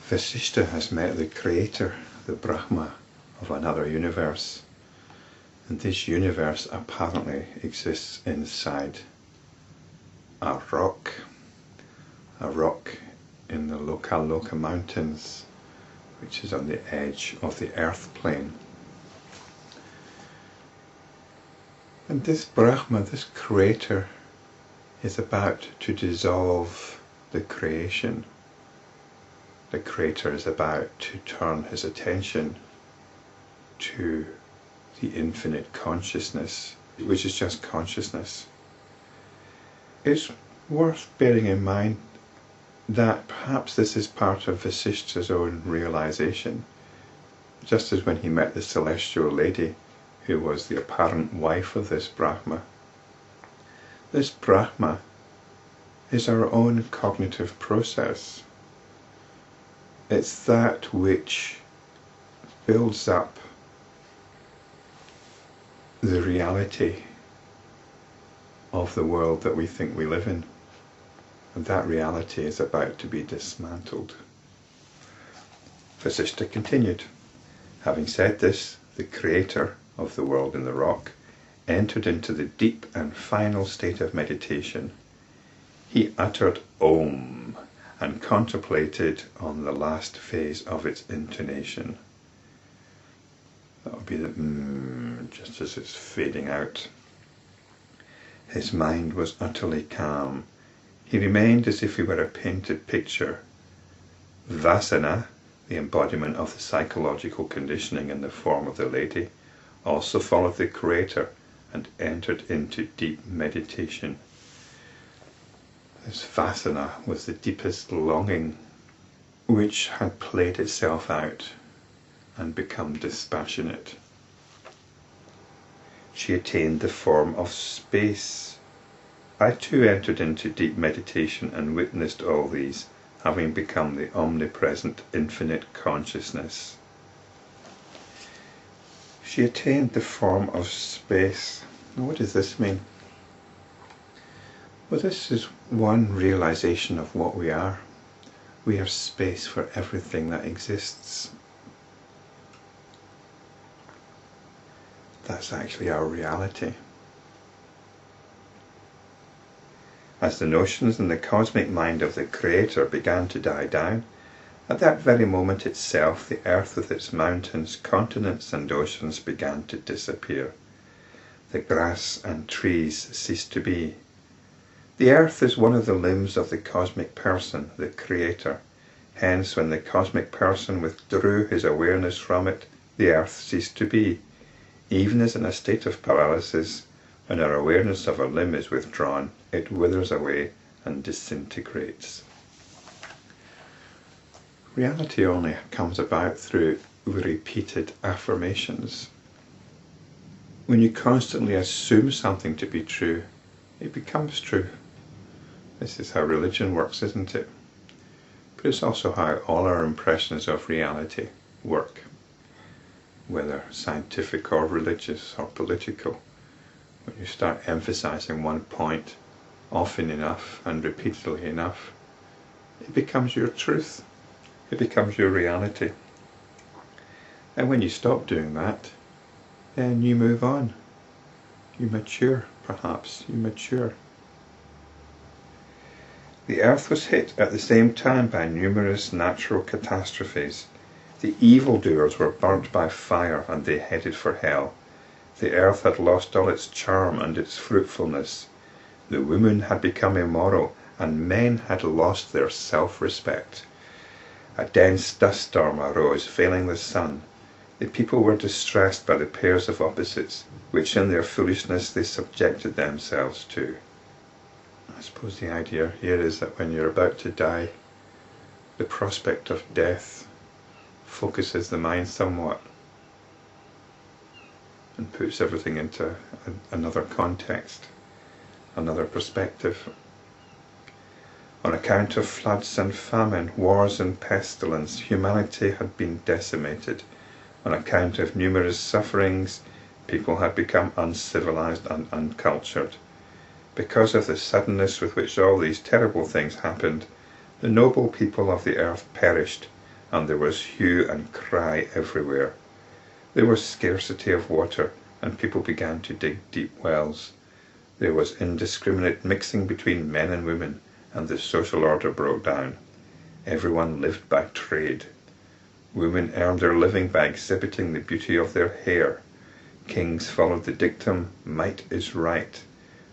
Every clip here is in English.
Vasishta has met the creator, the Brahma, of another universe. And this universe apparently exists inside a rock in the Loka mountains, which is on the edge of the earth plane. And this Brahma, this creator, is about to dissolve the creation. The creator is about to turn his attention to the infinite consciousness, which is just consciousness. It's worth bearing in mind that perhaps this is part of Vasishta's own realization, just as when he met the celestial lady who was the apparent wife of this Brahma. This Brahma is our own cognitive process. It's that which builds up the reality of the world that we think we live in. And that reality is about to be dismantled. Vasistha continued, having said this, the creator of the world in the rock entered into the deep and final state of meditation. He uttered Om and contemplated on the last phase of its intonation. That would be the just as it's fading out. His mind was utterly calm. He remained as if he were a painted picture. Vasana, the embodiment of the psychological conditioning in the form of the lady, also followed the creator and entered into deep meditation. This vasana was the deepest longing which had played itself out and become dispassionate. She attained the form of space. I too entered into deep meditation and witnessed all these, having become the omnipresent infinite consciousness. She attained the form of space. Now, what does this mean? Well, this is one realization of what we are. We are space for everything that exists. That's actually our reality. As the notions in the cosmic mind of the Creator began to die down, at that very moment itself the earth with its mountains, continents and oceans began to disappear. The grass and trees ceased to be. The earth is one of the limbs of the cosmic person, the Creator. Hence, when the cosmic person withdrew his awareness from it, the earth ceased to be. Even as in a state of paralysis, when our awareness of a limb is withdrawn, it withers away and disintegrates. Reality only comes about through repeated affirmations. When you constantly assume something to be true, it becomes true. This is how religion works, isn't it? But it's also how all our impressions of reality work, whether scientific or religious or political. When you start emphasizing one point often enough and repeatedly enough, it becomes your truth. It becomes your reality. And when you stop doing that, then you move on. You mature, perhaps. You mature. The earth was hit at the same time by numerous natural catastrophes. The evildoers were burnt by fire and they headed for hell. The earth had lost all its charm and its fruitfulness. The women had become immoral and men had lost their self-respect. A dense dust storm arose, veiling the sun. The people were distressed by the pairs of opposites, which in their foolishness they subjected themselves to. I suppose the idea here is that when you're about to die, the prospect of death focuses the mind somewhat and puts everything into another context, another perspective. On account of floods and famine, wars and pestilence, humanity had been decimated. On account of numerous sufferings, people had become uncivilized and uncultured. Because of the suddenness with which all these terrible things happened, the noble people of the earth perished, and there was hue and cry everywhere. There was scarcity of water, and people began to dig deep wells. There was indiscriminate mixing between men and women, and the social order broke down. Everyone lived by trade. Women earned their living by exhibiting the beauty of their hair. Kings followed the dictum, might is right.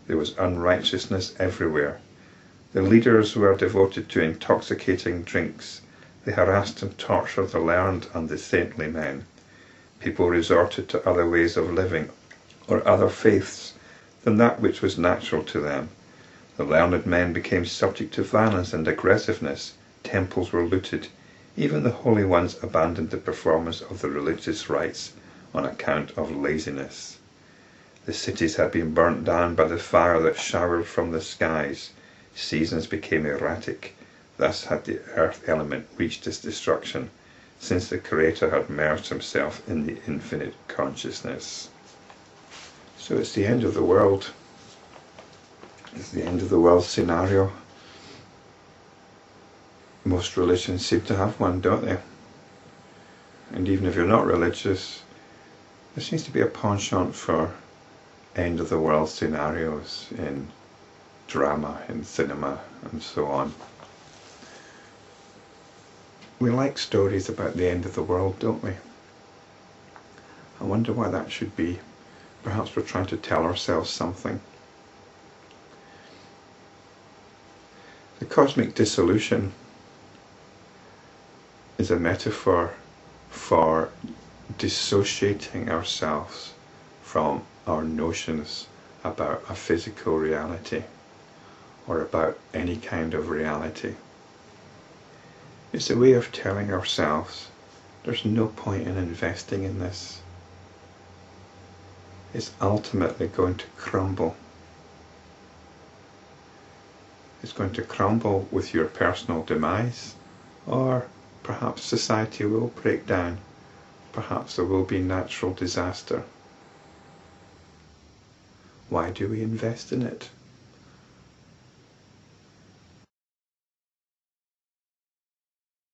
There was unrighteousness everywhere. The leaders were devoted to intoxicating drinks. They harassed and tortured the learned and the saintly men. People resorted to other ways of living, or other faiths, than that which was natural to them. The learned men became subject to violence and aggressiveness. Temples were looted. Even the holy ones abandoned the performance of the religious rites on account of laziness. The cities had been burnt down by the fire that showered from the skies. Seasons became erratic. Thus had the earth element reached its destruction, since the Creator had merged himself in the infinite consciousness. So it's the end of the world. It's the end of the world scenario. Most religions seem to have one, don't they? And even if you're not religious, there seems to be a penchant for end of the world scenarios in drama, in cinema, and so on. We like stories about the end of the world, don't we? I wonder why that should be. Perhaps we're trying to tell ourselves something. The cosmic dissolution is a metaphor for dissociating ourselves from our notions about a physical reality or about any kind of reality. It's a way of telling ourselves there's no point in investing in this. It's ultimately going to crumble. It's going to crumble with your personal demise, or perhaps society will break down. Perhaps there will be natural disaster. Why do we invest in it?